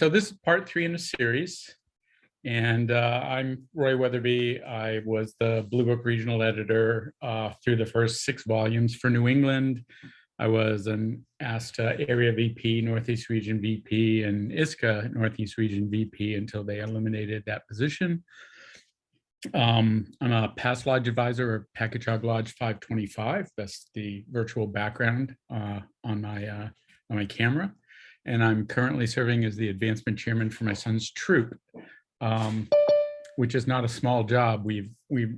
So this is part 3 in a series, and I'm Roy Wetherbee. I was the Blue Book regional editor through the first 6 volumes for New England. I was an ASTA area VP, Northeast Region VP, and ISCA Northeast Region VP until they eliminated that position. I'm a past lodge advisor or Packagug Lodge 525. That's the virtual background on my camera. And I'm currently serving as the advancement chairman for my son's troop, which is not a small job. We've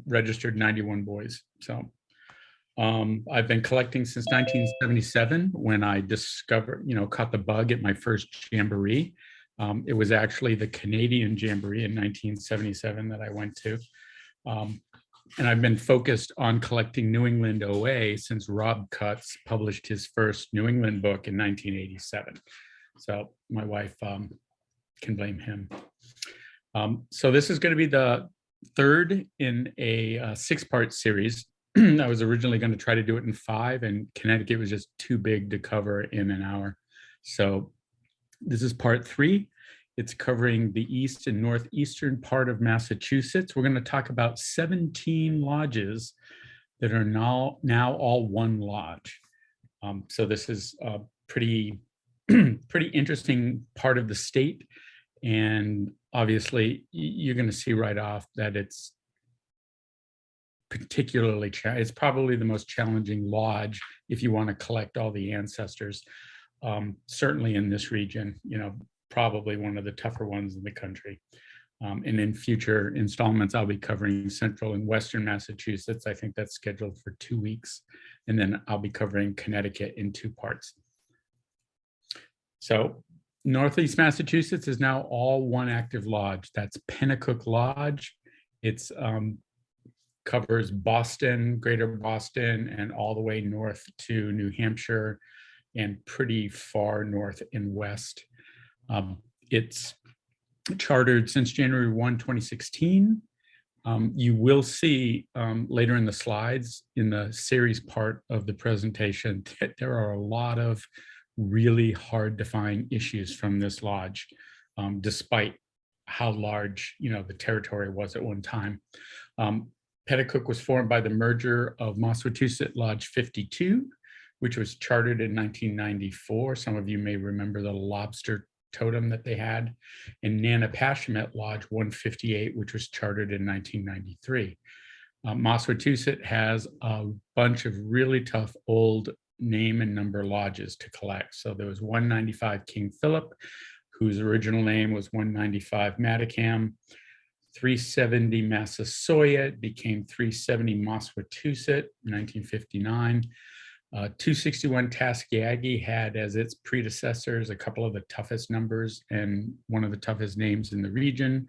registered 91 boys. So I've been collecting since 1977 when I discovered, caught the bug at my first jamboree. It was actually the Canadian Jamboree in 1977 that I went to. And I've been focused on collecting New England OA since Rob Cutts published his first New England book in 1987. So my wife can blame him. So this is going to be the third in a 6-part series. I was originally going to try to do it in 5, and Connecticut was just too big to cover in an hour. So this is part 3. It's covering the east and northeastern part of Massachusetts. We're going to talk about 17 lodges that are now all one lodge. So this is a pretty interesting part of the state. And obviously, you're going to see right off that it's it's probably the most challenging lodge if you want to collect all the ancestors. Certainly in this region, probably one of the tougher ones in the country. And in future installments, I'll be covering central and western Massachusetts. I think that's scheduled for 2 weeks. And then I'll be covering Connecticut in 2 parts. So Northeast Massachusetts is now all one active lodge. That's Penacook Lodge. It's covers Boston, greater Boston, and all the way north to New Hampshire and pretty far north and west. It's chartered since January 1, 2016. You will see later in the slides in the series part of the presentation that there are a lot of really hard to find issues from this lodge, despite how large the territory was at one time. Penacook was formed by the merger of Matusit Lodge 52, which was chartered in 1994. Some of you may remember the lobster totem that they had, and Nanopashment Lodge 158, which was chartered in 1993. Massasoit has a bunch of really tough old name and number lodges to collect. So there was 195 King Philip, whose original name was 195 Matacam. 370 Massasoit became 370 Matusit in 1959. 261 Taskeagee had as its predecessors a couple of the toughest numbers and one of the toughest names in the region.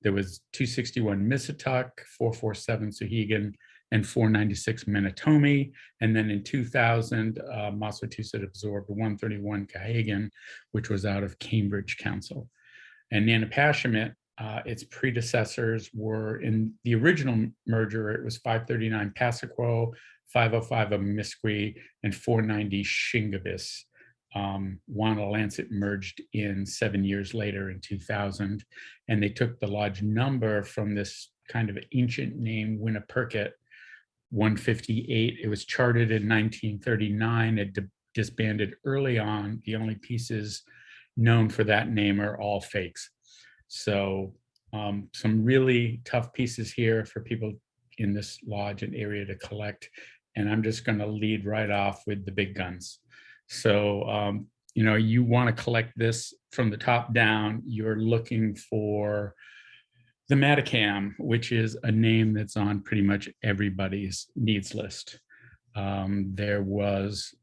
There was 261 Missituck, 447 Souhegan, and 496 Menatomi. And then in 2000, Massasoit absorbed 131 Cahagan, which was out of Cambridge Council. And Nanopashment, its predecessors were in the original merger. It was 539 Passaquo, 505 Amisqui, and 490 Shingabus. Lancet merged in 7 years later in 2000, and they took the lodge number from this kind of ancient name, Winnipurkett 158. It was chartered in 1939. It disbanded early on. The only pieces known for that name are all fakes. So some really tough pieces here for people in this lodge and area to collect. And I'm just going to lead right off with the big guns. So, you want to collect this from the top down. You're looking for the Matacam, which is a name that's on pretty much everybody's needs list. There was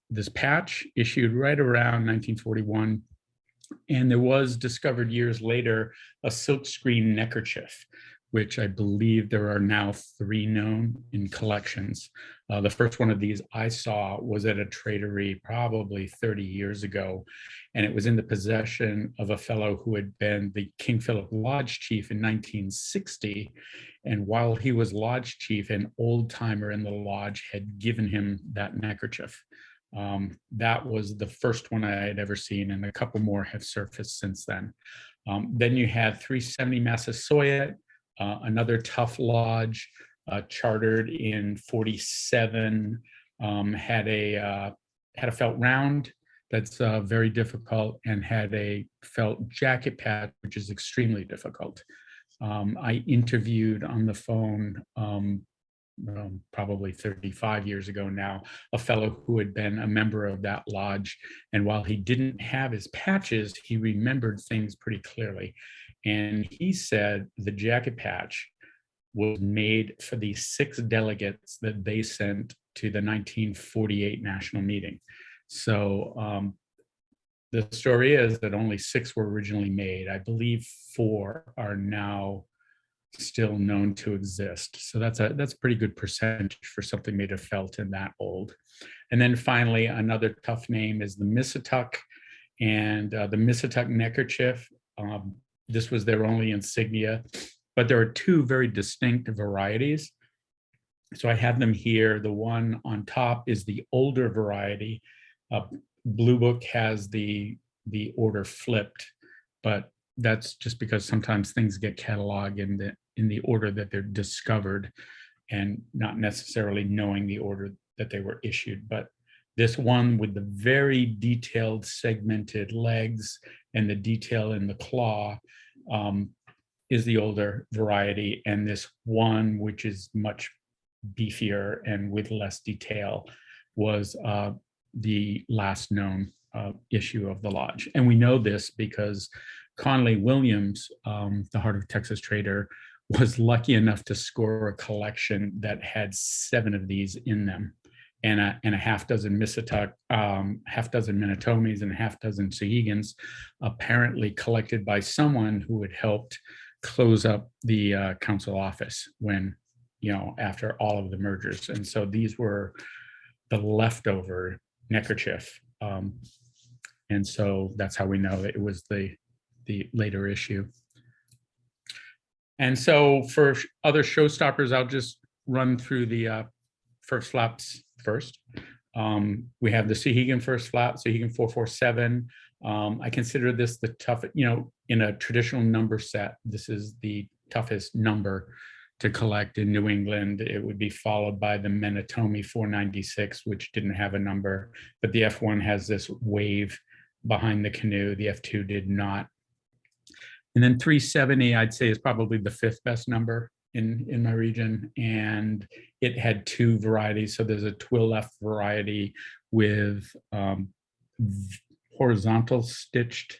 this patch issued right around 1941. And there was discovered years later a silkscreen neckerchief, which I believe there are now 3 known in collections. The first one of these I saw was at a tradery probably 30 years ago, and it was in the possession of a fellow who had been the King Philip Lodge chief in 1960. And while he was lodge chief, an old timer in the lodge had given him that neckerchief. That was the first one I had ever seen, and a couple more have surfaced since then. Then you had 370 Massasoit, another tough lodge, chartered in 47, had a felt round that's very difficult, and had a felt jacket patch, which is extremely difficult. I interviewed on the phone probably 35 years ago now, a fellow who had been a member of that lodge. And while he didn't have his patches, he remembered things pretty clearly. And he said the jacket patch was made for the 6 delegates that they sent to the 1948 national meeting. So the story is that only 6 were originally made. I believe 4 are now still known to exist. So that's a pretty good percentage for something made of felt and that old. And then finally, another tough name is the Missituck, and the Misatock Neckerchief. This was their only insignia, but there are 2 very distinct varieties. So I have them here. The one on top is the older variety. Blue Book has the order flipped, but that's just because sometimes things get cataloged in the order that they're discovered, and not necessarily knowing the order that they were issued. But this one with the very detailed segmented legs and the detail in the claw is the older variety, and this one, which is much beefier and with less detail, was the last known issue of the lodge. And we know this because Conley Williams, the Heart of Texas trader, was lucky enough to score a collection that had 7 of these in them, and a half dozen Missituck, half dozen Minatomis, and a half dozen Sahegans, apparently collected by someone who had helped close up the council office when, after all of the mergers. And so these were the leftover neckerchief. And so that's how we know it was the later issue. And so for other showstoppers, I'll just run through the first flaps first. We have the Sahegan first flap, Sahegan 447. I consider this the toughest, in a traditional number set, this is the toughest number to collect in New England. It would be followed by the Menatomi 496, which didn't have a number, but the F1 has this wave behind the canoe. The F2 did not. And then 370, I'd say, is probably the 5th best number in my region. And it had 2 varieties. So there's a twill left variety with horizontal stitched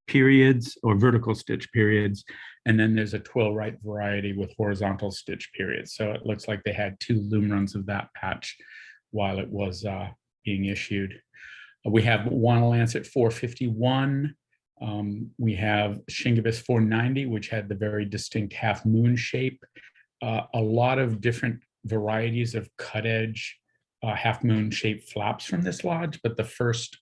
periods or vertical stitch periods. And then there's a twill right variety with horizontal stitch periods. So it looks like they had 2 loom runs of that patch while it was being issued. We have one Lancet 451. We have Shingabus 490, which had the very distinct half moon shape. A lot of different varieties of cut edge half moon shaped flaps from this lodge, but the first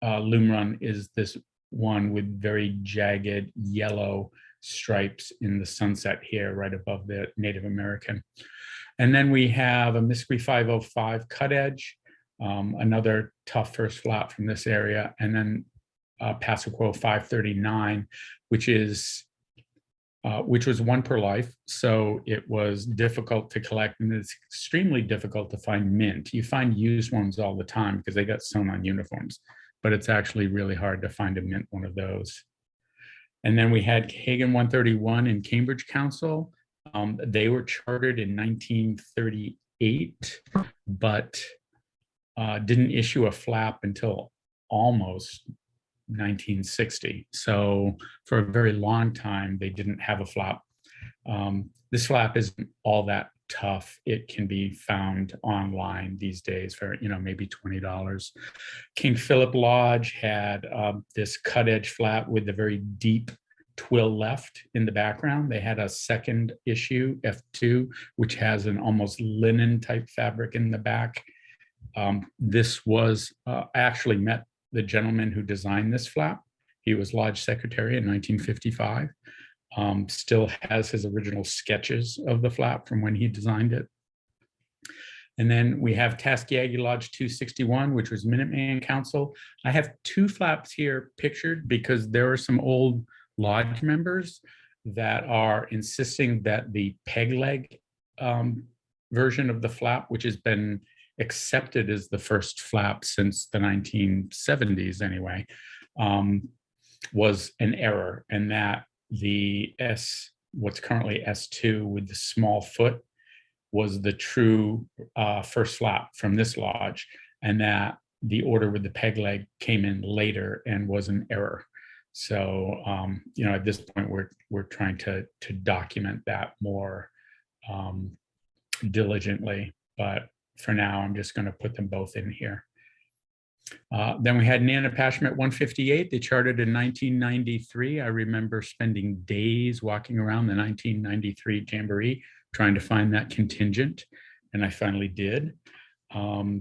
loom run is this one with very jagged yellow stripes in the sunset here right above the Native American. And then we have a Missouri 505 cut edge, another tough first flap from this area, and then Passequo 539, which was 1 per life. So it was difficult to collect, and it's extremely difficult to find mint. You find used ones all the time because they got sewn on uniforms, but it's actually really hard to find a mint one of those. And then we had Hagen 131 in Cambridge Council. They were chartered in 1938, but didn't issue a flap until almost 1960. So for a very long time, they didn't have a flap. This flap isn't all that tough. It can be found online these days for, maybe $20. King Philip Lodge had this cut edge flap with the very deep twill left in the background. They had a second issue, F2, which has an almost linen type fabric in the back. This was, I actually met the gentleman who designed this flap. He was Lodge secretary in 1955. Still has his original sketches of the flap from when he designed it. And then we have Tuskegee Lodge 261, which was Minuteman Council. I have two flaps here pictured because there are some old lodge members that are insisting that the peg leg version of the flap, which has been accepted as the first flap since the 1970s anyway, was an error, and that the what's currently S2 with the small foot was the true first flap from this lodge, and that the order with the peg leg came in later and was an error. So at this point we're trying to document that more diligently, but for now I'm just going to put them both in here. Then we had Nanopashment 158. They charted in 1993. I remember spending days walking around the 1993 Jamboree trying to find that contingent, and I finally did. They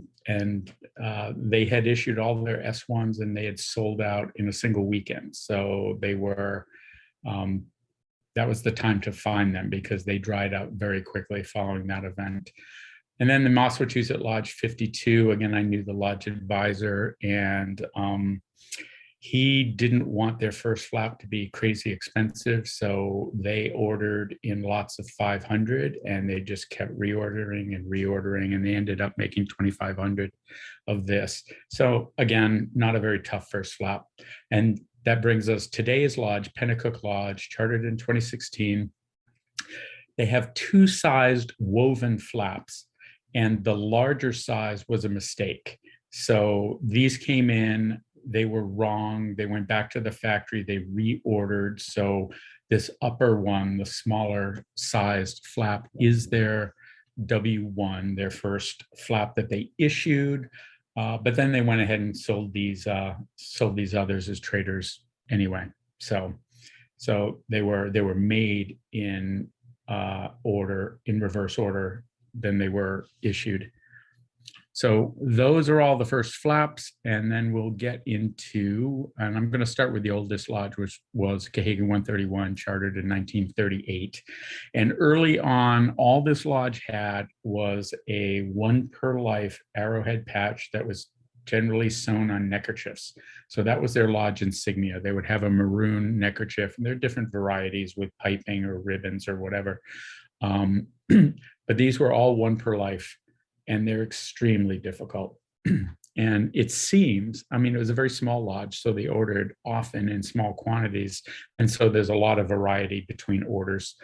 had issued all their S1s and they had sold out in a single weekend. So they were, that was the time to find them because they dried up very quickly following that event. And then the Matusit Lodge 52, again, I knew the lodge advisor, and he didn't want their first flap to be crazy expensive. So they ordered in lots of 500 and they just kept reordering and reordering, and they ended up making 2,500 of this. So again, not a very tough first flap. And that brings us today's lodge, Penacook Lodge, chartered in 2016. They have two sized woven flaps, and the larger size was a mistake. So these came in, they were wrong. They went back to the factory, they reordered. So this upper one, the smaller sized flap, is their W1, their first flap that they issued. But then they went ahead and sold these others as traders anyway. So they were made in reverse order than they were issued. So those are all the first flaps, and then we'll get into, and I'm going to start with the oldest lodge, which was Cahagan 131, chartered in 1938. And early on, all this lodge had was a 1 per life arrowhead patch that was generally sewn on neckerchiefs. So that was their lodge insignia. They would have a maroon neckerchief, and there are different varieties with piping or ribbons or whatever. But these were all 1 per life, and they're extremely difficult. And it seems, I mean, it was a very small lodge, so they ordered often in small quantities. And so there's a lot of variety between orders.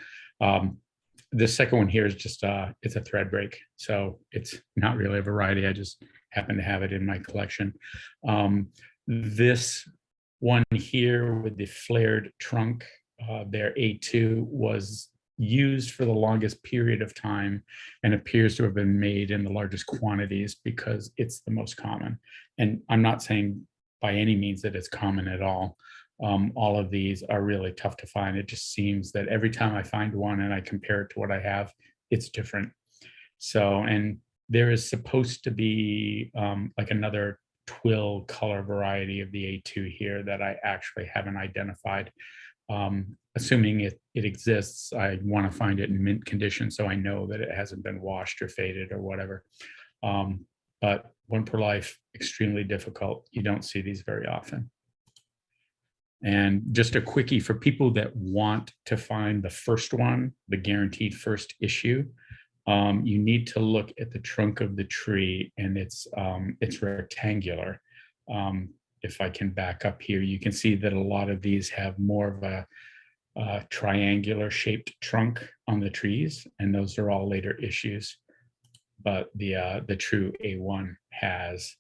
The second one here is just, it's a thread break. So it's not really a variety. I just happen to have it in my collection. This one here with the flared trunk, their A2, was used for the longest period of time and appears to have been made in the largest quantities because it's the most common. And I'm not saying by any means that it's common at all. All of these are really tough to find. It just seems that every time I find one and I compare it to what I have, it's different. So, and there is supposed to be like another twill color variety of the A2 here that I actually haven't identified. Assuming it exists, I want to find it in mint condition so I know that it hasn't been washed or faded or whatever. But 1 per life, extremely difficult. You don't see these very often. And just a quickie for people that want to find the first one, the guaranteed first issue, you need to look at the trunk of the tree, and it's rectangular. If I can back up here, you can see that a lot of these have more of a triangular shaped trunk on the trees, and those are all later issues. But the true A1 has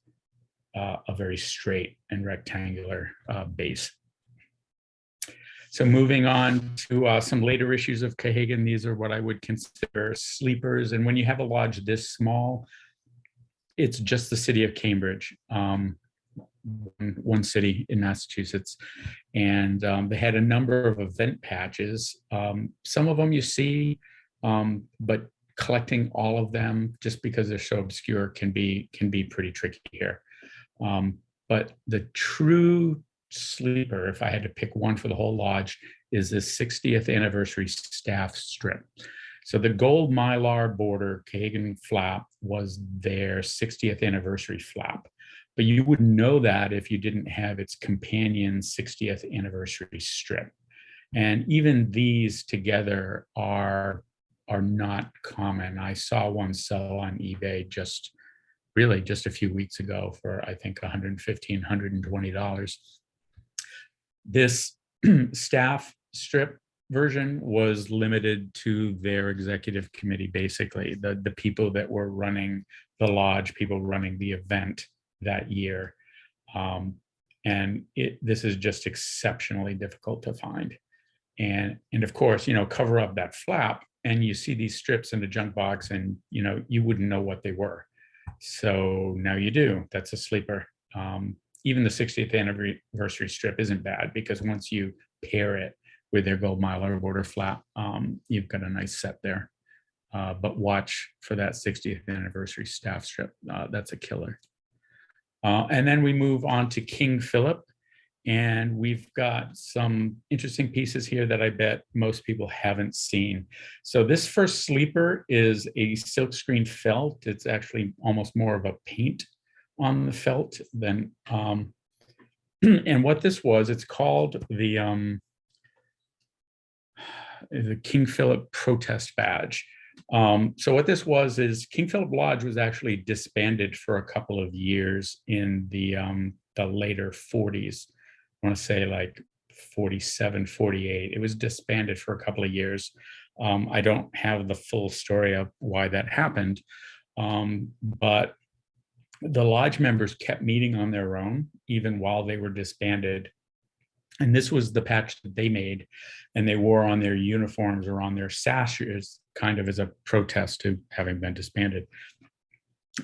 a very straight and rectangular base. So moving on to some later issues of Cahagan, these are what I would consider sleepers. And when you have a lodge this small, it's just the city of Cambridge, one city in Massachusetts. And they had a number of event patches. Some of them you see, but collecting all of them just because they're so obscure can be pretty tricky here. But the true sleeper, if I had to pick one for the whole lodge, is the 60th anniversary staff strip. So the gold Mylar border Kagan flap was their 60th anniversary flap. But you wouldn't know that if you didn't have its companion 60th anniversary strip. And even these together are not common. I saw one sell on eBay just a few weeks ago for, I think, $115, $120. This staff strip version was limited to their executive committee, basically, the people that were running the lodge, people running the event that year. And this is just exceptionally difficult to find. And of course, cover up that flap and you see these strips in the junk box and, you wouldn't know what they were. So now you do. That's a sleeper. Even the 60th anniversary strip isn't bad because once you pair it with their gold Mylar border flap, you've got a nice set there. But watch for that 60th anniversary staff strip. That's a killer. And then we move on to King Philip. And we've got some interesting pieces here that I bet most people haven't seen. So this first sleeper is a silkscreen felt. It's actually almost more of a paint on the felt than, and what this was, it's called the King Philip Protest Badge. So what this was is King Philip Lodge was actually disbanded for a couple of years in the later 40s. I want to say like 47, 48. It was disbanded for a couple of years. I don't have the full story of why that happened, but the lodge members kept meeting on their own even while they were disbanded. And this was the patch that they made, and they wore on their uniforms or on their sashes, kind of as a protest to having been disbanded.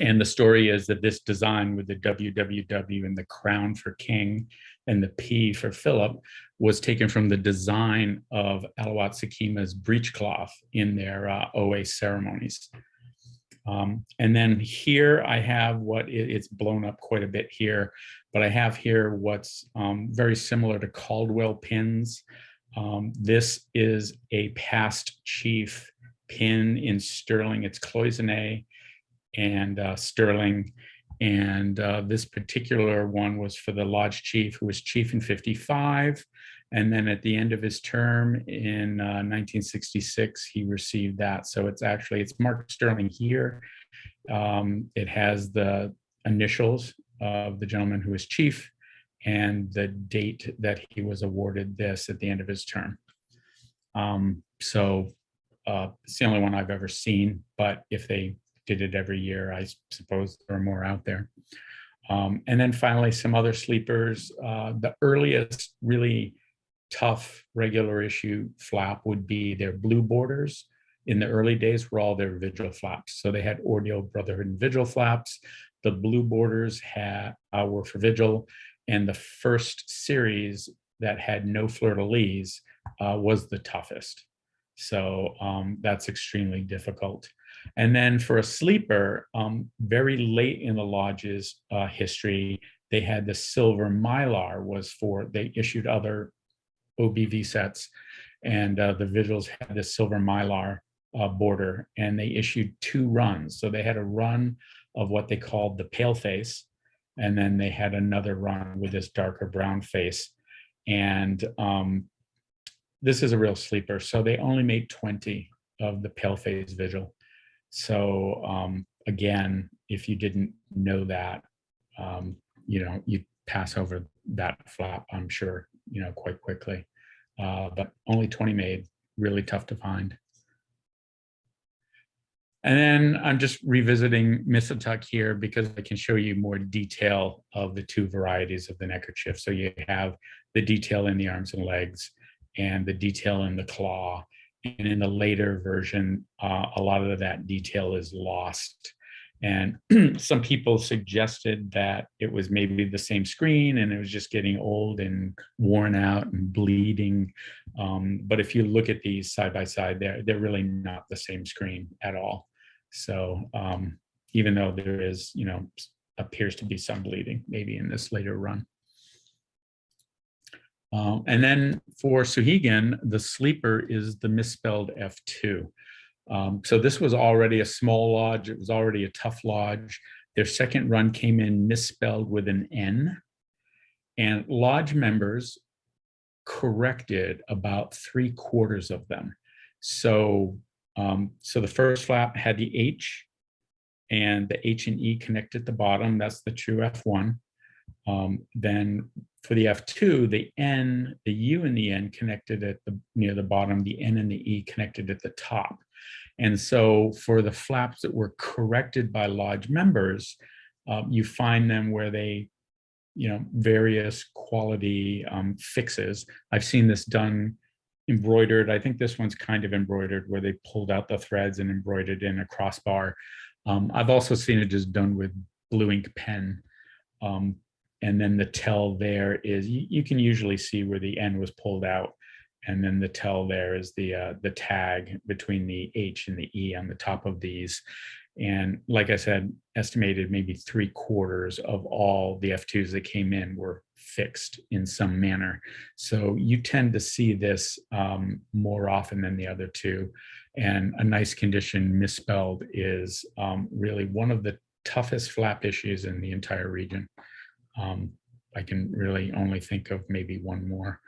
And the story is that this design with the WWW and the crown for King and the P for Philip was taken from the design of Alawat Sakima's breechcloth in their OA ceremonies. And then here I have it's blown up quite a bit here, but I have here what's very similar to Caldwell pins. This is a past chief pin in sterling. It's cloisonné and sterling. And this particular one was for the lodge chief, who was chief in 55. And then at the end of his term in 1966, he received that. So it's marked sterling here. It has the initials of the gentleman who was chief and the date that he was awarded this at the end of his term. So it's the only one I've ever seen, but if they did it every year, I suppose there are more out there. And then finally, some other sleepers. The earliest really tough regular issue flap would be their blue borders. In the early days were all their vigil flaps. So they had Ordeal, Brotherhood, and Vigil flaps. The blue borders were for vigil. And the first series that had no fleur-de-lis was the toughest. So that's extremely difficult. And then for a sleeper, very late in the lodge's history, they had the silver Mylar they issued other OBV sets, and the vigils had the silver Mylar border, and they issued 2 runs. So they had a run of what they called the pale face, and then they had another run with this darker brown face. And this is a real sleeper. So they only made 20 of the pale face vigil. So again, if you didn't know that, you'd pass over that flap, I'm sure, quite quickly. But only 20 made, really tough to find. And then I'm just revisiting Missituck here because I can show you more detail of the 2 varieties of the neckerchief. So you have the detail in the arms and legs and the detail in the claw. And in the later version, a lot of that detail is lost. And some people suggested that it was maybe the same screen and it was just getting old and worn out and bleeding. But if you look at these side by side, they're really not the same screen at all. So even though there is, appears to be some bleeding maybe in this later run. And then for Souhegan, the sleeper is the misspelled F2. So this was already a small lodge. It was already a tough lodge. Their second run came in misspelled with an N, and lodge members corrected about 3/4 of them. So, so the first flap had the H, and the H and E connect at the bottom. That's the true F1. Then for the F2, the N, the U and the N connected at the near the bottom. The N and the E connected at the top. And so for the flaps that were corrected by lodge members, you find them where they, various quality fixes. I've seen this done embroidered. I think this one's kind of embroidered where they pulled out the threads and embroidered in a crossbar. I've also seen it just done with blue ink pen. And then the tell there is, you can usually see where the N was pulled out. And then the tell there is the tag between the H and the E on the top of these. And like I said, estimated maybe 3/4 of all the F2s that came in were fixed in some manner. So you tend to see this more often than the other two. And a nice condition misspelled is really one of the toughest flap issues in the entire region. I can really only think of maybe one more.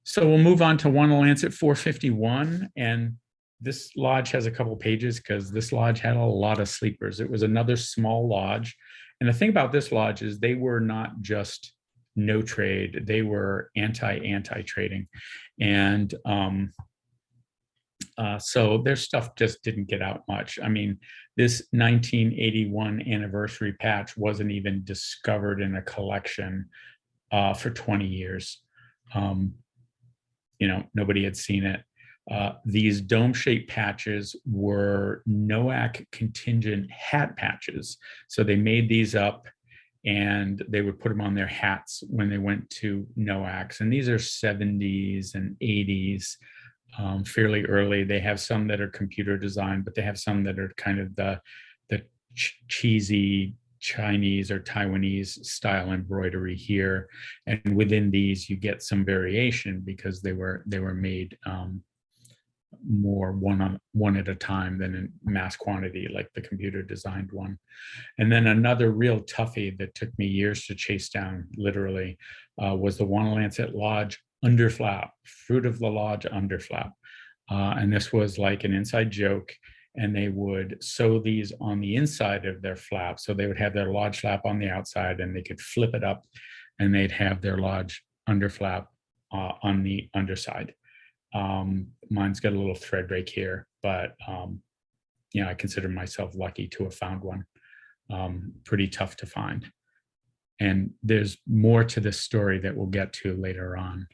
So we'll move on to one Lancet 451, and this lodge has a couple pages because this lodge had a lot of sleepers. It was another small lodge, and the thing about this lodge is they were not just no trade; they were anti-trading, and so their stuff just didn't get out much. I mean, this 1981 anniversary patch wasn't even discovered in a collection for 20 years. Nobody had seen it. These dome-shaped patches were NOAC contingent hat patches. So they made these up and they would put them on their hats when they went to NOACs. And these are 70s and 80s, fairly early. They have some that are computer designed, but they have some that are kind of the cheesy Chinese or Taiwanese style embroidery here, and within these you get some variation because they were made more one at a time than in mass quantity like the computer designed one. And then another real toughie that took me years to chase down, literally, was the One Lancet Lodge underflap, fruit of the lodge underflap, and this was like an inside joke. And they would sew these on the inside of their flap. So they would have their lodge flap on the outside and they could flip it up and they'd have their lodge underflap on the underside. Mine's got a little thread break here, but I consider myself lucky to have found one. Pretty tough to find. And there's more to this story that we'll get to later on.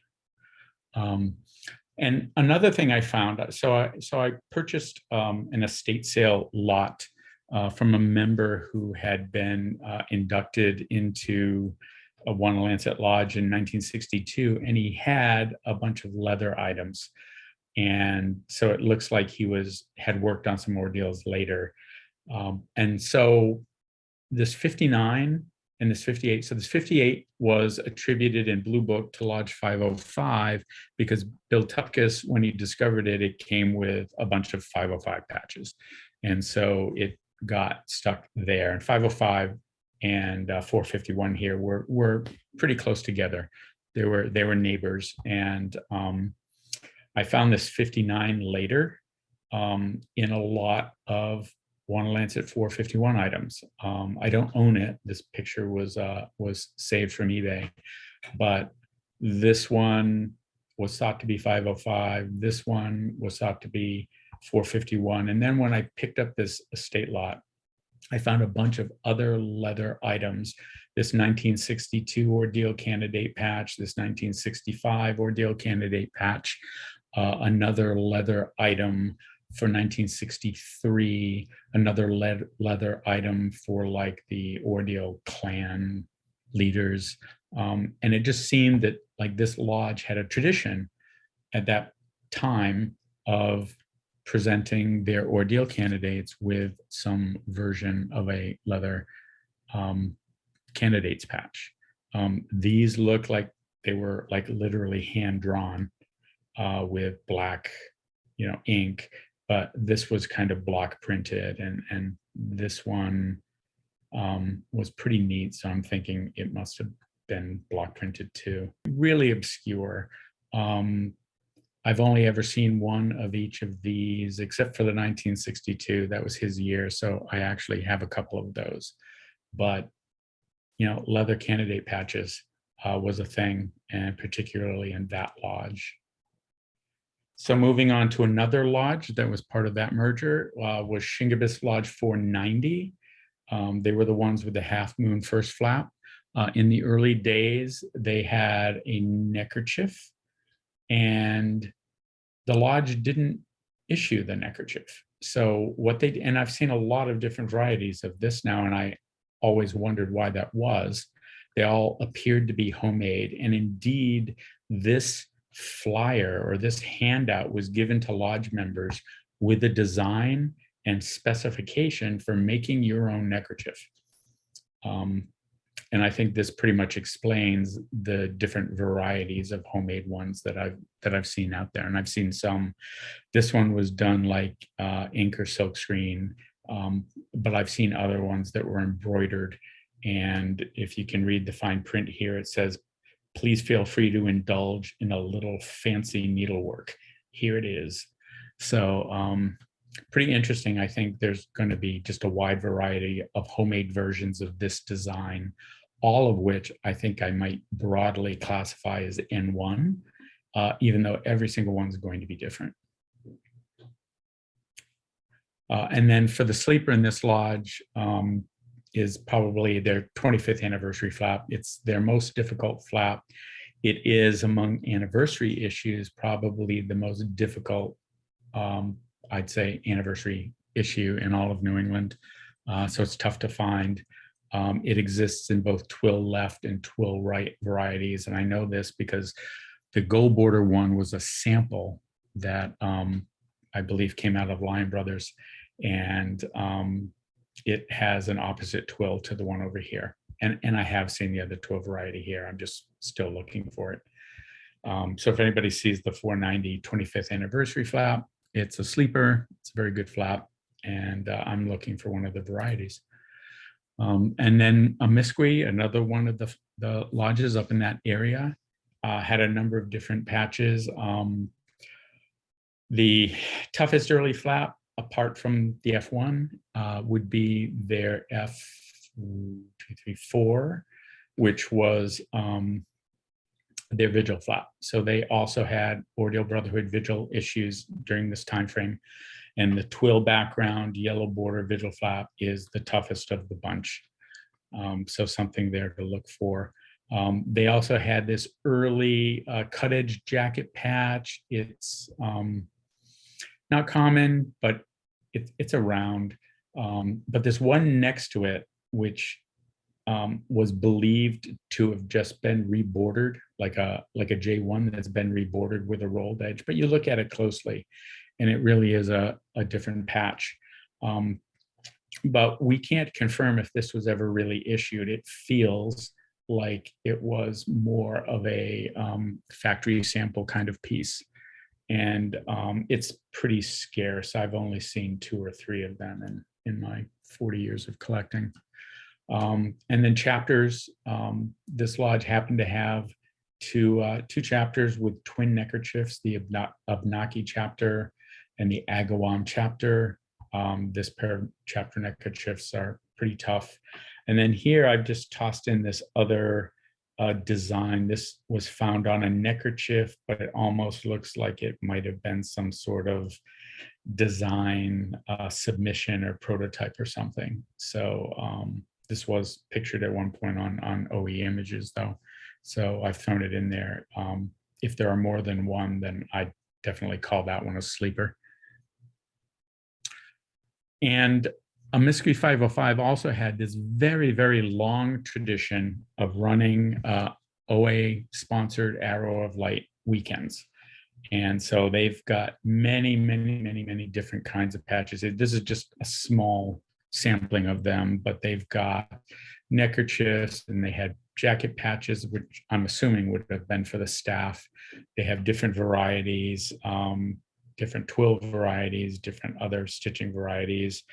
And another thing I found, so I purchased an estate sale lot from a member who had been inducted into a One Lancet Lodge in 1962, and he had a bunch of leather items. And so it looks like he had worked on some more deals later. And so this 59 and this 58. So this 58 was attributed in Blue Book to Lodge 505 because Bill Tupkus, when he discovered it, it came with a bunch of 505 patches. And so it got stuck there. And 505 and 451 here were pretty close together. They were neighbors. And I found this 59 later in a lot of One Lancet 451 items. I don't own it. This picture was saved from eBay, but this one was thought to be 505. This one was thought to be 451. And then when I picked up this estate lot, I found a bunch of other leather items. This 1962 Ordeal Candidate patch, this 1965 Ordeal Candidate patch, another leather item for 1963, another leather item for like the Ordeal clan leaders. And it just seemed that like this lodge had a tradition at that time of presenting their Ordeal candidates with some version of a leather candidates patch. These look like they were like literally hand drawn with black ink, but this was kind of block printed, and this one was pretty neat. So I'm thinking it must have been block printed too. Really obscure. I've only ever seen one of each of these, except for the 1962. That was his year. So I actually have a couple of those. But, leather candidate patches was a thing, and particularly in that lodge. So moving on to another lodge that was part of that merger was Shingabus Lodge 490. They were the ones with the half moon first flap. In the early days, they had a neckerchief, and the lodge didn't issue the neckerchief. So and I've seen a lot of different varieties of this now, and I always wondered why that was. They all appeared to be homemade, and indeed, this flyer or this handout was given to lodge members with a design and specification for making your own neckerchief. And I think this pretty much explains the different varieties of homemade ones that I've seen out there. And I've seen some. This one was done like ink or silkscreen, but I've seen other ones that were embroidered. And if you can read the fine print here, it says, "Please feel free to indulge in a little fancy needlework. Here it is." So pretty interesting. I think there's going to be just a wide variety of homemade versions of this design, all of which I think I might broadly classify as N1, even though every single one's going to be different. And then for the sleeper in this lodge is probably their 25th anniversary flap. It's their most difficult flap. It is, among anniversary issues, probably the most difficult, I'd say, anniversary issue in all of New England. So it's tough to find. It exists in both twill left and twill right varieties. And I know this because the gold border one was a sample that I believe came out of Lion Brothers. And it has an opposite twill to the one over here. And I have seen the other twill variety here. I'm just still looking for it. So if anybody sees the 490 25th anniversary flap, it's a sleeper. It's a very good flap. And I'm looking for one of the varieties. And then Amisqui, another one of the lodges up in that area, had a number of different patches. The toughest early flap, apart from the F1, would be their F234, which was their Vigil flap. So they also had Ordeal Brotherhood Vigil issues during this time frame. And the twill background, yellow border Vigil flap is the toughest of the bunch. So something there to look for. They also had this early cut edge jacket patch. It's not common, but it's around. But this one next to it, which was believed to have just been rebordered, like a J1 that's been rebordered with a rolled edge. But you look at it closely, and it really is a different patch. But we can't confirm if this was ever really issued. It feels like it was more of a factory sample kind of piece. And it's pretty scarce. I've only seen 2 or 3 of them in my 40 years of collecting. And then chapters. This lodge happened to have two chapters with twin neckerchiefs, the Abnaki chapter and the Agawam chapter. This pair of chapter neckerchiefs are pretty tough. And then here I've just tossed in this other design. This was found on a neckerchief, but it almost looks like it might have been some sort of design submission or prototype or something. So this was pictured at one point on OE images though. So I've thrown it in there. If there are more than one, then I definitely call that one a sleeper. And Amisqui 505 also had this very, very long tradition of running OA-sponsored Arrow of Light weekends. And so they've got many, many, many, many different kinds of patches. This is just a small sampling of them, but they've got neckerchiefs, and they had jacket patches, which I'm assuming would have been for the staff. They have different varieties. different twill varieties, different other stitching varieties.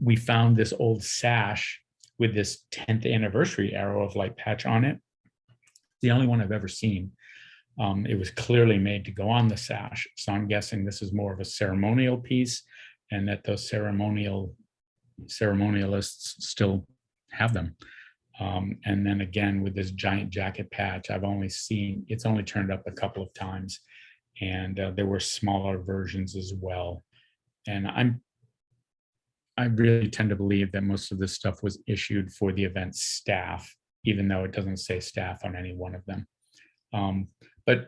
We found this old sash with this 10th anniversary Arrow of Light patch on it. The only one I've ever seen. It was clearly made to go on the sash. So I'm guessing this is more of a ceremonial piece, and that those ceremonialists still have them. And then again, with this giant jacket patch, it's only turned up a couple of times, and there were smaller versions as well. And I really tend to believe that most of this stuff was issued for the event staff, even though it doesn't say staff on any one of them. But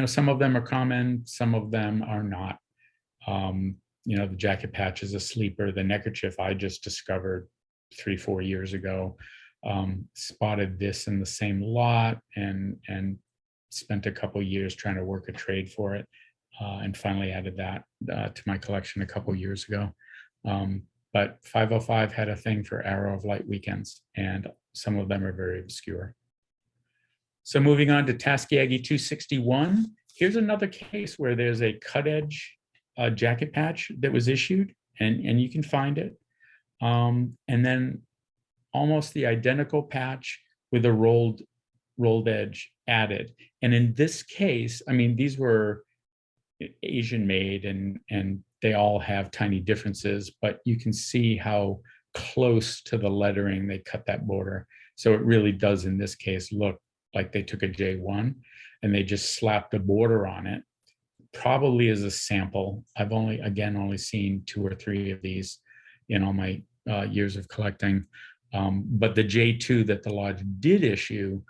some of them are common, some of them are not. The jacket patch is a sleeper. The neckerchief I just discovered 3-4 years ago. Spotted this in the same lot and spent a couple years trying to work a trade for it, and finally added that to my collection a couple years ago. But 505 had a thing for Arrow of Light weekends, and some of them are very obscure. So moving on to Tuskegee 261, here's another case where there's a cut edge jacket patch that was issued, and you can find it. And then almost the identical patch with a rolled edge added. And in this case, I mean, these were Asian made, and they all have tiny differences, but you can see how close to the lettering they cut that border. So it really does, in this case, look like they took a J1 and they just slapped a border on it, probably as a sample. I've only seen 2 or 3 of these in all my years of collecting. But the J2 that the lodge did issue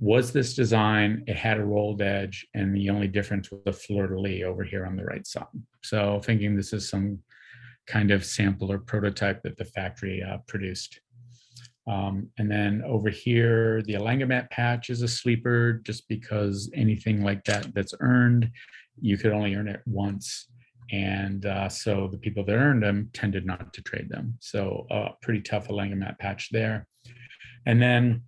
was this design. It had a rolled edge, and the only difference was the fleur-de-lis over here on the right side. So thinking this is some kind of sample or prototype that the factory produced. And then over here, the Alangamat patch is a sleeper, just because anything like that that's earned, you could only earn it once. And so the people that earned them tended not to trade them. So pretty tough Alangamat patch there. And then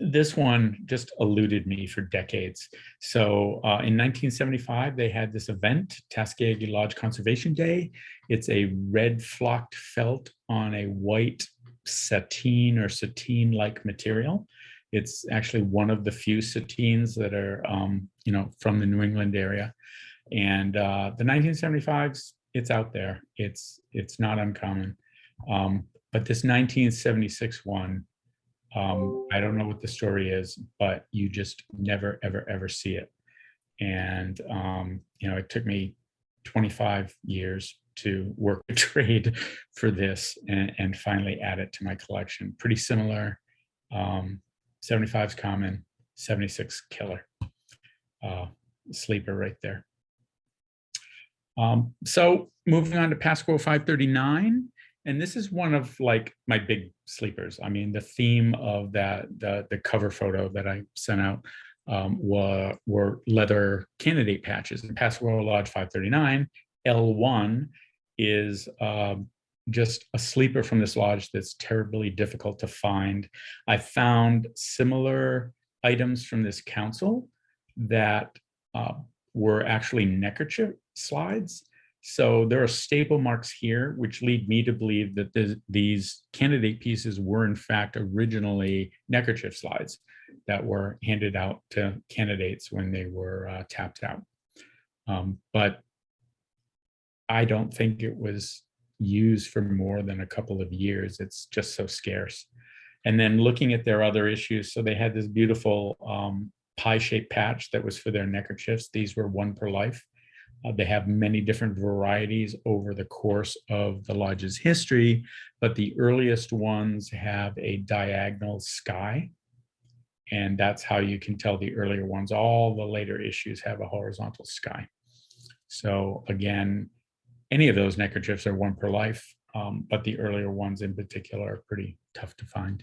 this one just eluded me for decades. So in 1975, they had this event, Tuskegee Lodge Conservation Day. It's a red flocked felt on a white sateen or sateen-like material. It's actually one of the few sateens that are, from the New England area. And the 1975s, it's out there. It's not uncommon. But this 1976 one, I don't know what the story is, but you just never, ever, ever see it. And, it took me 25 years to work a trade for this and finally add it to my collection. Pretty similar. 75 is common, 76 killer. Sleeper right there. So moving on to Pasquo 539. And this is one of like my big sleepers. I mean, the theme of the cover photo that I sent out were leather candidate patches. And Pasquo Lodge 539, L1 is just a sleeper from this lodge that's terribly difficult to find. I found similar items from this council that were actually neckerchief slides. So there are staple marks here, which lead me to believe that these candidate pieces were in fact originally neckerchief slides that were handed out to candidates when they were tapped out. But I don't think it was used for more than a couple of years. It's just so scarce. And then looking at their other issues, so they had this beautiful pie-shaped patch that was for their neckerchiefs. These were 1 per life. They have many different varieties over the course of the lodge's history, but the earliest ones have a diagonal sky, and that's how you can tell the earlier ones. All the later issues have a horizontal sky. So again, any of those neckerchiefs are 1 per life, but the earlier ones in particular are pretty tough to find,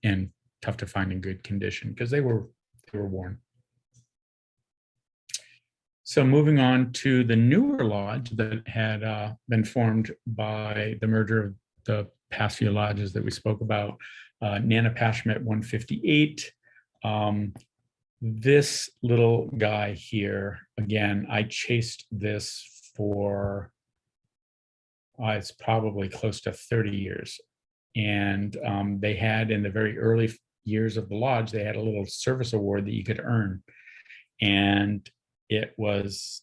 and tough to find in good condition because they were worn. So moving on to the newer lodge that had been formed by the merger of the past few lodges that we spoke about, Nanopashment 158. This little guy here, again, I chased this for, it's probably close to 30 years. And they had, in the very early years of the lodge, they had a little service award that you could earn. And it was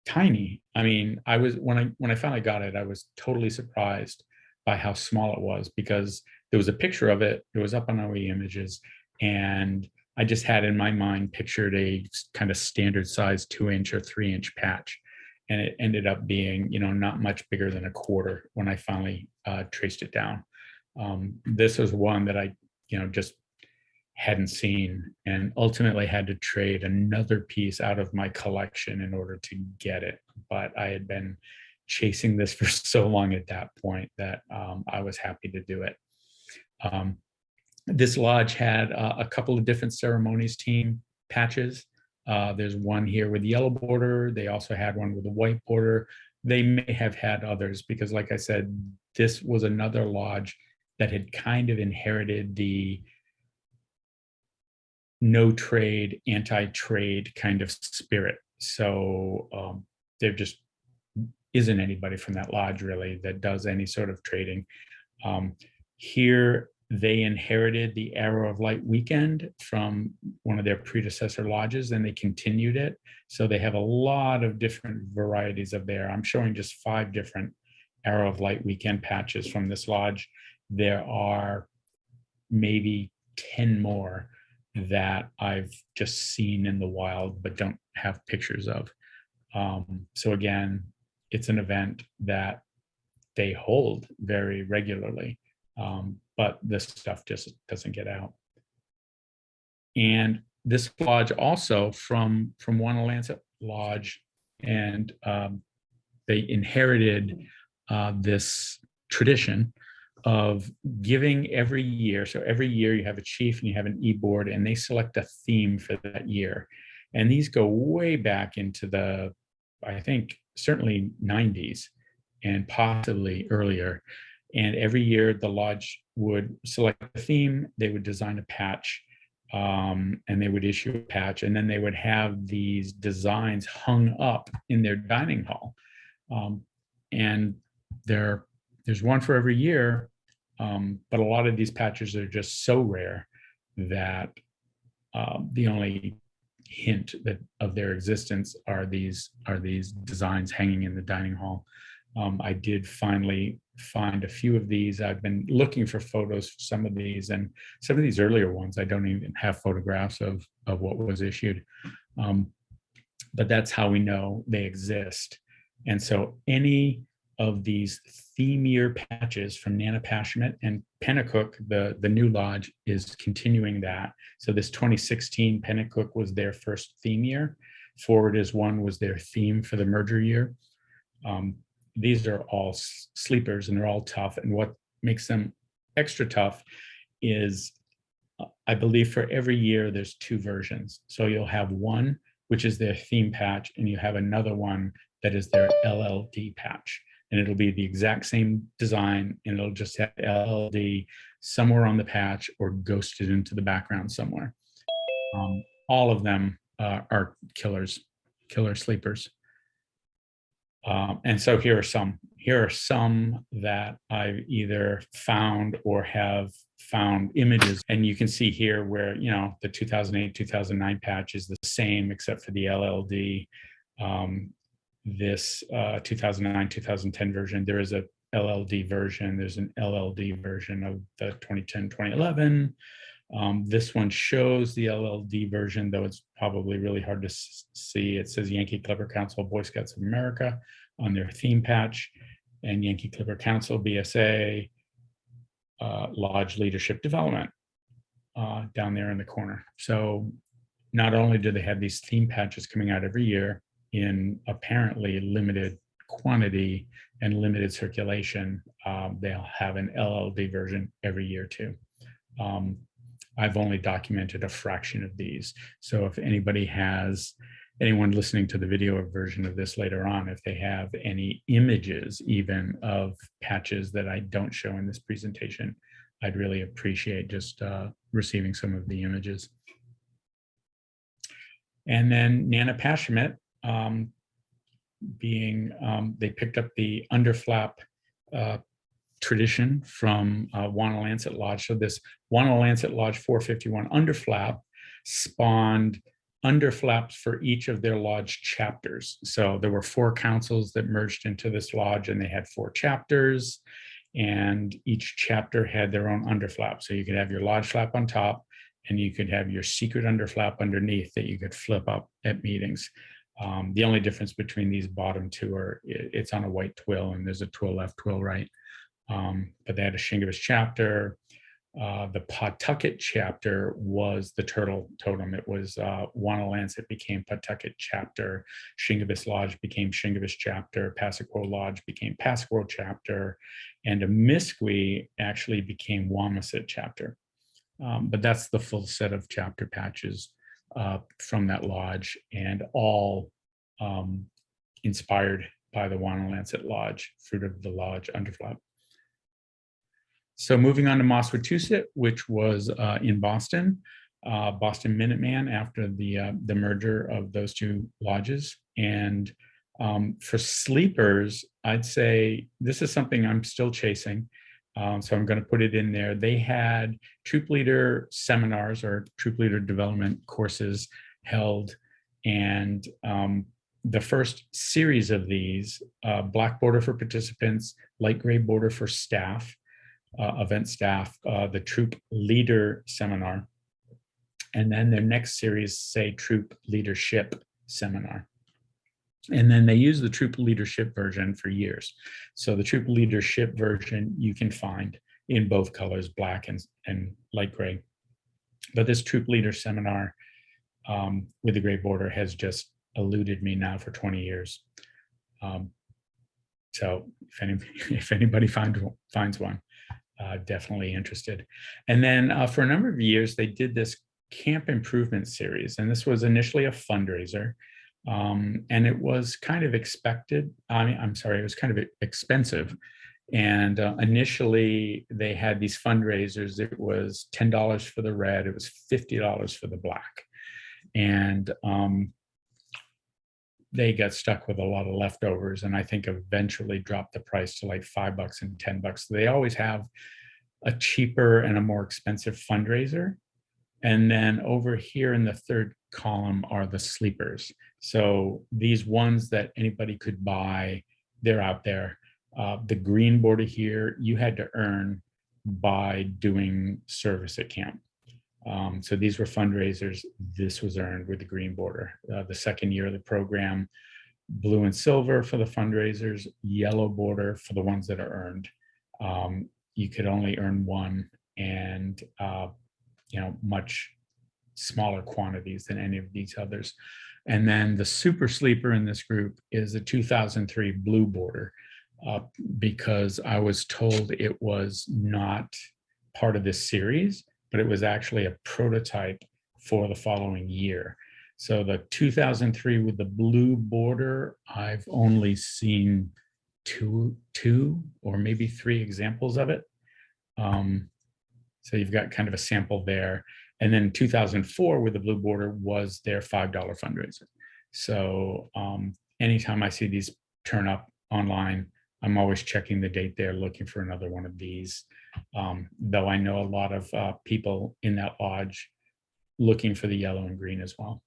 tiny. I mean, I was, when I finally got it, I was totally surprised by how small it was, because there was a picture of it. It was up on OE Images, and I just had in my mind pictured a kind of standard size 2-inch or 3-inch patch, and it ended up being, not much bigger than a quarter when I finally traced it down. This was one that I, just hadn't seen, and ultimately had to trade another piece out of my collection in order to get it. But I had been chasing this for so long at that point that I was happy to do it. This lodge had a couple of different ceremonies team patches. There's one here with yellow border. They also had one with a white border. They may have had others, because like I said, this was another lodge that had kind of inherited the no trade, anti-trade kind of spirit. So there just isn't anybody from that lodge really that does any sort of trading. Here, they inherited the Arrow of Light weekend from one of their predecessor lodges, and they continued it. So they have a lot of different varieties of there. I'm showing just 5 different Arrow of Light weekend patches from this lodge. There are maybe 10 more that I've just seen in the wild but don't have pictures of. So again, it's an event that they hold very regularly, but this stuff just doesn't get out. And this lodge also from one Lancet lodge, and they inherited this tradition of giving every year. So every year you have a chief and you have an e-board, and they select a theme for that year. And these go way back into the, I think, certainly 90s and possibly earlier. And every year the lodge would select a theme, they would design a patch, and they would issue a patch, and then they would have these designs hung up in their dining hall. And there's one for every year, but a lot of these patches are just so rare that the only hint of their existence are these designs hanging in the dining hall. I did finally find a few of these. I've been looking for photos for some of these, and some of these earlier ones I don't even have photographs of what was issued. But that's how we know they exist. And so any of these theme year patches from Nanopashment and Penacook, the new lodge, is continuing that. So this 2016 Penacook was their first theme year. Forward as One was their theme for the merger year. These are all sleepers, and they're all tough. And what makes them extra tough is, I believe for every year there's 2 versions. So you'll have one which is their theme patch, and you have another one that is their LLD patch. And it'll be the exact same design, and it'll just have LLD somewhere on the patch or ghosted into the background somewhere. All of them are killer sleepers. And so here are some that I've either found or have found images. And you can see here where, the 2008, 2009 patch is the same except for the LLD. This 2009, 2010 version, there is a LLD version. There's an LLD version of the 2010, 2011. This one shows the LLD version, though it's probably really hard to see. It says Yankee Clipper Council, Boy Scouts of America on their theme patch, and Yankee Clipper Council, BSA, Lodge Leadership Development down there in the corner. So not only do they have these theme patches coming out every year in apparently limited quantity and limited circulation, they'll have an LLD version every year too. I've only documented a fraction of these. So if anyone listening to the video version of this later on, if they have any images even of patches that I don't show in this presentation, I'd really appreciate just receiving some of the images. And then Nanopashment, they picked up the underflap tradition from Lancet Lodge. So this Lancet Lodge 451 underflap spawned underflaps for each of their lodge chapters. So there were 4 councils that merged into this lodge, and they had 4 chapters, and each chapter had their own underflap. So you could have your lodge flap on top, and you could have your secret underflap underneath that you could flip up at meetings. The only difference between these bottom 2 are it's on a white twill, and there's a twill left, twill right. But they had a Shingabus chapter. The Pawtucket chapter was the turtle totem. It was Lancet became Pawtucket chapter. Shingabus Lodge became Shingabus chapter. Passaquo Lodge became Passaquo chapter. And a Misqui actually became Wamasit chapter. But that's the full set of chapter patches from that lodge, and all inspired by the Lancet Lodge, fruit of the lodge underflap. So moving on to Matusit, which was in Boston, Boston Minuteman after the merger of those 2 lodges. And for sleepers, I'd say this is something I'm still chasing. So I'm going to put it in there. They had troop leader seminars or troop leader development courses held. And the first series of these, black border for participants, light gray border for staff, event staff, the troop leader seminar, and then their next series, say, troop leadership seminar. And then they use the troop leadership version for years. So the troop leadership version you can find in both colors, black and light gray. But this troop leader seminar with the gray border has just eluded me now for 20 years. So if anybody finds one, definitely interested. And then for a number of years, they did this camp improvement series. And this was initially a fundraiser. And it was kind of expected. It was kind of expensive. And initially they had these fundraisers. It was $10 for the red. It was $50 for the black. And they got stuck with a lot of leftovers, and I think eventually dropped the price to like $5 and $10. They always have a cheaper and a more expensive fundraiser. And then over here in the third column are the sleepers. So these ones that anybody could buy, they're out there. The green border here, you had to earn by doing service at camp. So these were fundraisers. This was earned with the green border. The second year of the program, blue and silver for the fundraisers, yellow border for the ones that are earned. You could only earn one, and much smaller quantities than any of these others. And then the super sleeper in this group is a 2003 blue border, because I was told it was not part of this series, but it was actually a prototype for the following year. So the 2003 with the blue border, I've only seen two or maybe 3 examples of it. So you've got kind of a sample there. And then 2004 with the blue border was their $5 fundraiser. So anytime I see these turn up online, I'm always checking the date there, looking for another one of these. Though I know a lot of people in that lodge looking for the yellow and green as well.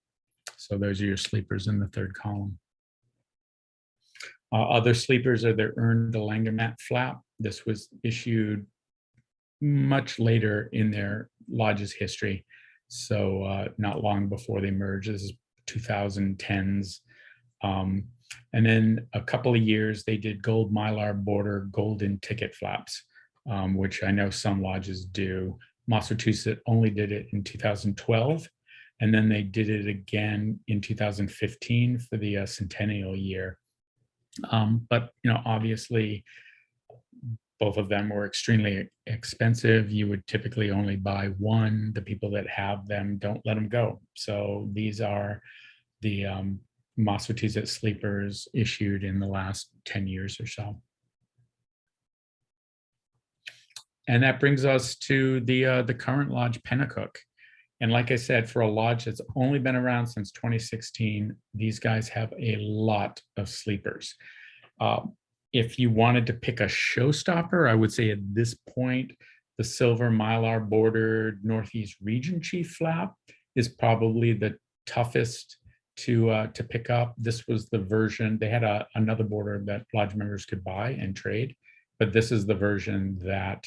So those are your sleepers in the third column. Other sleepers are their earned Langamat flap. This was issued much later in their lodge's history. So not long before they merged. This is 2010s. And then a couple of years, they did gold mylar border golden ticket flaps, which I know some lodges do. Matusit only did it in 2012. And then they did it again in 2015 for the centennial year. But, obviously, both of them were extremely expensive. You would typically only buy one. The people that have them don't let them go. So these are the Matusit sleepers issued in the last 10 years or so. And that brings us to the current lodge, Penacook. And like I said, for a lodge that's only been around since 2016, these guys have a lot of sleepers. If you wanted to pick a showstopper, I would say at this point, the silver mylar bordered Northeast Region Chief flap is probably the toughest to pick up. This was the version, they had another border that lodge members could buy and trade, but this is the version that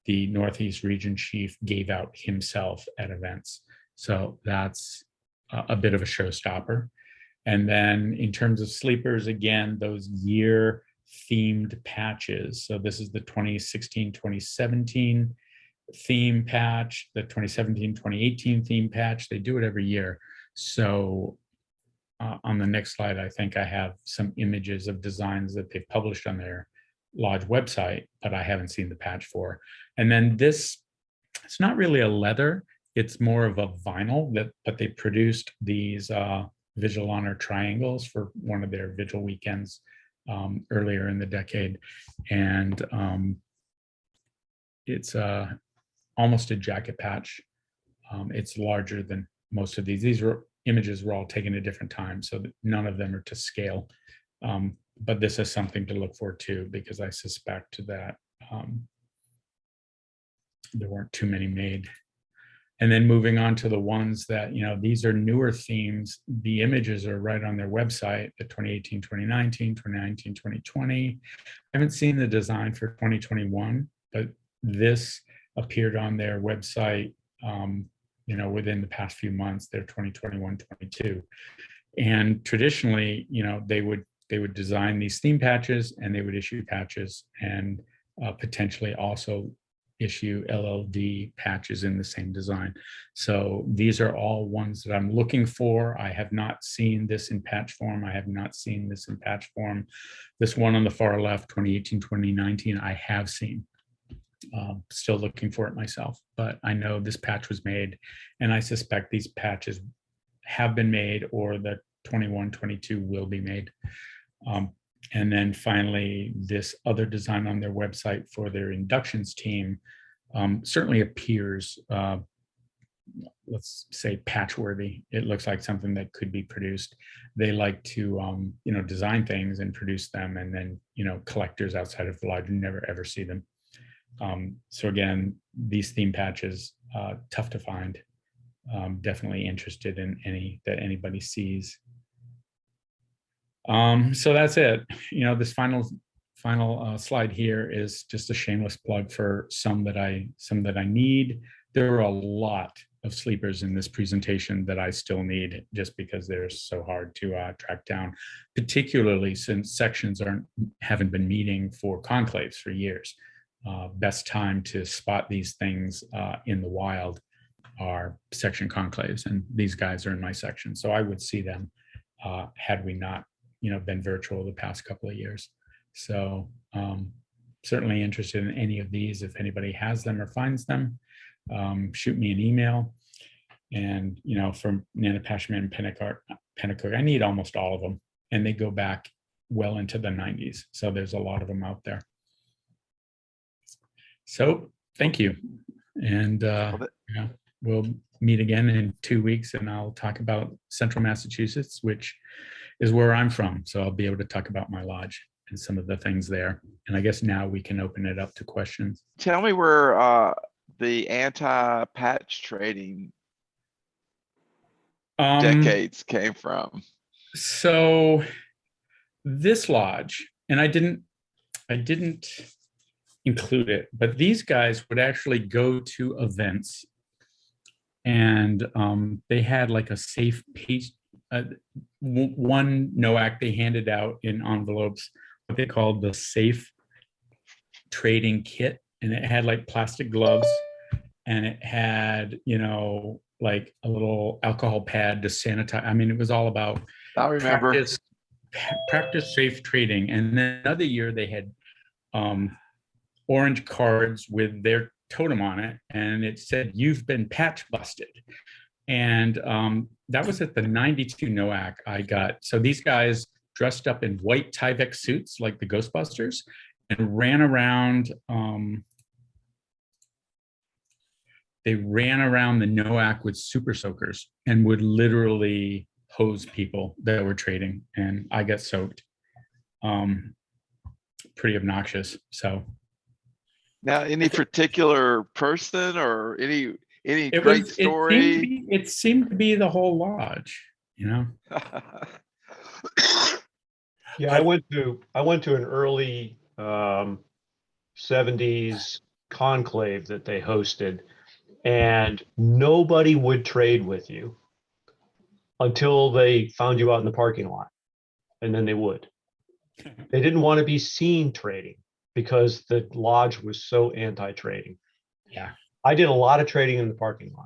the Northeast Region Chief gave out himself at events. So that's a bit of a showstopper. And then in terms of sleepers, again, those year themed patches. So this is the 2016-2017 theme patch, the 2017-2018 theme patch. They do it every year. So on the next slide, I think I have some images of designs that they've published on their lodge website, but I haven't seen the patch for. And then this, it's not really a leather, it's more of a vinyl but they produced these Vigil Honor triangles for one of their Vigil weekends earlier in the decade. And it's almost a jacket patch. It's larger than most of these. These images were all taken at different times, so that none of them are to scale. But this is something to look for too, because I suspect that there weren't too many made. And then moving on to the ones that, you know, these are newer themes. The images are right on their website, the 2018, 2019, 2019, 2020. I haven't seen the design for 2021, but this appeared on their website, you know, within the past few months, their 2021, 22. And traditionally, you know, they would design these theme patches and they would issue patches and potentially also issue LLD patches in the same design. So these are all ones that I'm looking for. I have not seen this in patch form. I have not seen this in patch form. This one on the far left, 2018, 2019, I have seen. Still looking for it myself, but I know this patch was made and I suspect these patches have been made or the 21, 22 will be made. And then finally, this other design on their website for their inductions team certainly appears, let's say, patch-worthy. It looks like something that could be produced. They like to, you know, design things and produce them, and then, you know, collectors outside of the lodge never ever see them. So again, these theme patches, tough to find. Definitely interested in any that anybody sees. So that's it. You know, this final slide here is just a shameless plug for some that I need. There are a lot of sleepers in this presentation that I still need, just because they're so hard to track down, particularly since sections haven't been meeting for conclaves for years. Best time to spot these things in the wild are section conclaves, and these guys are in my section, so I would see them had we not, you know, been virtual the past couple of years. So certainly interested in any of these. If anybody has them or finds them, shoot me an email. And, you know, from Nanopashment and Penacook, I need almost all of them, and they go back well into the 90s. So there's a lot of them out there. So thank you. And yeah, we'll meet again in 2 weeks, and I'll talk about Central Massachusetts, which is where I'm from. So I'll be able to talk about my lodge and some of the things there. And I guess now we can open it up to questions. Tell me where the anti-patch trading decades came from. So this lodge, and I didn't include it, but these guys would actually go to events, and they had like a safe piece. One NOAC they handed out in envelopes, what they called the safe trading kit, and it had like plastic gloves, and it had, you know, like a little alcohol pad to sanitize. I mean, it was all about practice safe trading. And then another year they had orange cards with their totem on it, and it said, "You've been patch busted." And that was at the 92 NOAC I got. So these guys dressed up in white Tyvek suits like the Ghostbusters and ran around. they ran around the NOAC with super soakers and would literally hose people that were trading, and I got soaked. Pretty obnoxious. So Now, any particular person or any it great was. story? It seemed to be the whole lodge. You know. Yeah, I went to an early 70s conclave that they hosted, and nobody would trade with you until they found you out in the parking lot, and then they would. They didn't want to be seen trading because the lodge was so anti-trading. Yeah. I did a lot of trading in the parking lot.